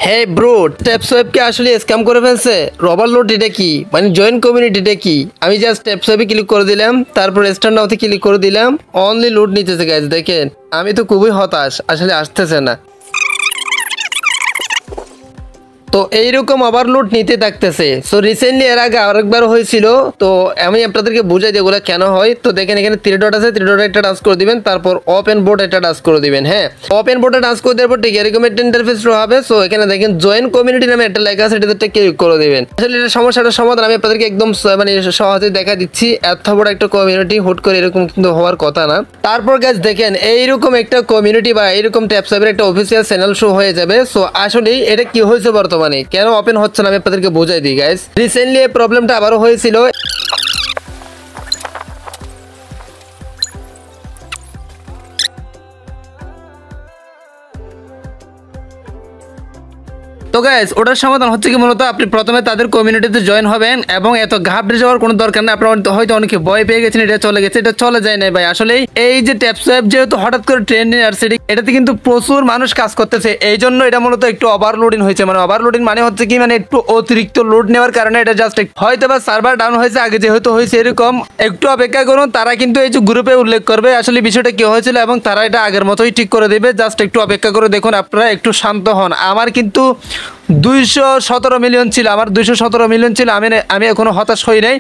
Hey bro, ট্যাপসোয়েবকে আসলে scam করে ফেলছে। ওভারলোড এটা কি, মানে জয়েন কমিউনিটি এটা কি? আমি জাস্ট ট্যাপসোয়েবে ক্লিক করে দিলাম, তারপর স্টার্ট নাওতে ক্লিক করে দিলাম, অনলি লোড নিতেছে গাইজ। দেখেন আমি তো খুবই হতাশ, আসলে আসতেছে না। তো এইরকম ওভারলোড নিতে থাকতেছে। সো রিসেন্টলি এর আগে আরেকবার হয়েছিল, তো আমি আপনাদেরকে বুঝাই দিই এগুলো কেন হয়। তো দেখেন এখানে থ্রি ডট আছে, থ্রি ডট একটা টাচ করে দিবেন, তারপর ওপেন বোর্ড একটা টাচ করে দিবেন। হ্যাঁ, ওপেন বোর্ডে টাচ করে দেওয়ার পর ঠিক এরকম একটা ইন্টারফেস শো হবে। সো এখানে দেখেন জয়েন কমিউনিটি নামে একটা লেখা আছে, এটাতে ক্লিক করে দিবেন। আসলে এটা সমস্যাটার সমাধান আমি আপনাদেরকে একদম মানে সহজে দেখা দিচ্ছি। এত বড় একটা কমিউনিটি হুট করে এরকম কিন্তু হওয়ার কথা না। তারপর গাইজ দেখেন এইরকম একটা কমিউনিটি বা এইরকম ট্যাপসোয়েবের একটা অফিসিয়াল চ্যানেল শো হয়ে যাবে। সো আসলে এটা কি হয়েছে বর্তমানে, কেন ওপেন হচ্ছে না, আমি আপনাদেরকে বোঝাই দিই গাইস। রিসেন্টলি এই প্রবলেমটা আবারও হয়েছিল। তো গাইস ওটার সমাধান হচ্ছে কি, মূলত আপনি প্রথমে তাদের কমিউনিটিতে জয়েন হবেন এবং এত ঘাবড়ে যাওয়ার কোনো দরকার নেই। আপনারা হয়তো অনেকে ভয় পেয়ে গেছেন, এটা চলে গেছে, এটা চলে যায় না ভাই। আসলে এই যে ট্যাপসোয়েব যেহেতু হঠাৎ করে ট্রেন্ডে আসছে, এটাতে কিন্তু প্রচুর মানুষ কাজ করতেছে, এই জন্য এটা মূলত একটু ওভারলোডিং হয়েছে। মানে ওভারলোডিং মানে হচ্ছে কি, মানে একটু অতিরিক্ত লোড নেওয়ার কারণে এটা জাস্ট হয়তো বা সার্ভার ডাউন হয়েছে, আগে যেহেতু হয়েছে এরকম। একটু অপেক্ষা করুন, তারা কিন্তু এই যে গ্রুপে উল্লেখ করবে আসলে বিষয়টা কি হয়েছিল এবং তারা এটা আগের মতোই ঠিক করে দেবে। জাস্ট একটু অপেক্ষা করে দেখুন, আপনারা একটু শান্ত হন। আমার কিন্তু 217 মিলিয়ন ছিল, আমার 217 মিলিয়ন ছিল। আমি এখনো হতাশ হই নাই,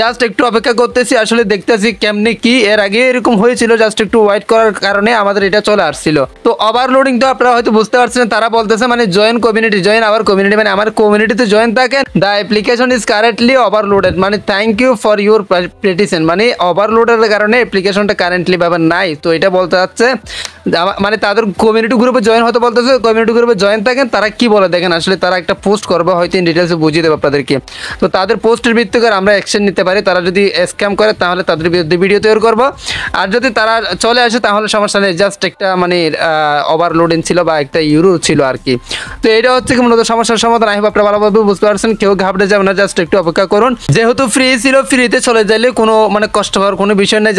জাস্ট একটু অপেক্ষা করতেছি, আসলে দেখতেছি কেমনি কি। এর আগে এরকম হয়েছিল, জাস্ট একটু ওয়েট করার কারণে আমাদের এটা চলে আসছিল। তো ওভারলোডিং তো আপনারা হয়তো বুঝতে পারছেন, তারা বলতেছে মানে join community, join our community, মানে আমার কমিউনিটিতে জয়েন থাকেন। The application is currently overloaded, মানে thank you for your petition, মানে ওভারলোডের কারণে অ্যাপ্লিকেশনটা কারেন্টলি ভাবে নাই। তো এটা বলতে চাচ্ছে মানে তাদের কমিউনিটি গ্রুপে জয়েন হতে বলতেছে, কমিউনিটি গ্রুপে জয়েন থাকেন। তারা কি বলে দেখেন, আসলে তারা একটা পোস্ট করবে, হয়তো ইন ডিটেলসে বুঝিয়ে দেবে আপনাদেরকে। তো তাদের পোস্টের ভিত্তি করে আমরা অ্যাকশন নিতে পারি। তারা যদি স্ক্যাম করে তাহলে তাদের বিরুদ্ধে ভিডিও তৈরি করবো, আর যদি তারা চলে আসে তাহলে সমস্যা নেই, জাস্ট একটা মানে ওভারলোডিং ছিল বা একটা ইউরো ছিল আর কি। তো এটা হচ্ছে কি মূলত সমস্যার সমাধান। আই হোপ আপনারা ভালোভাবে বুঝতে পারছেন, কেউ ঘাবড়ে যাবে না, জাস্ট একটু অপেক্ষা করুন। যেহেতু ফ্রি ছিল, ফ্রিতে চলে যাইলে কোনো মানে কষ্ট হওয়ার কোনো বিষয় নেই।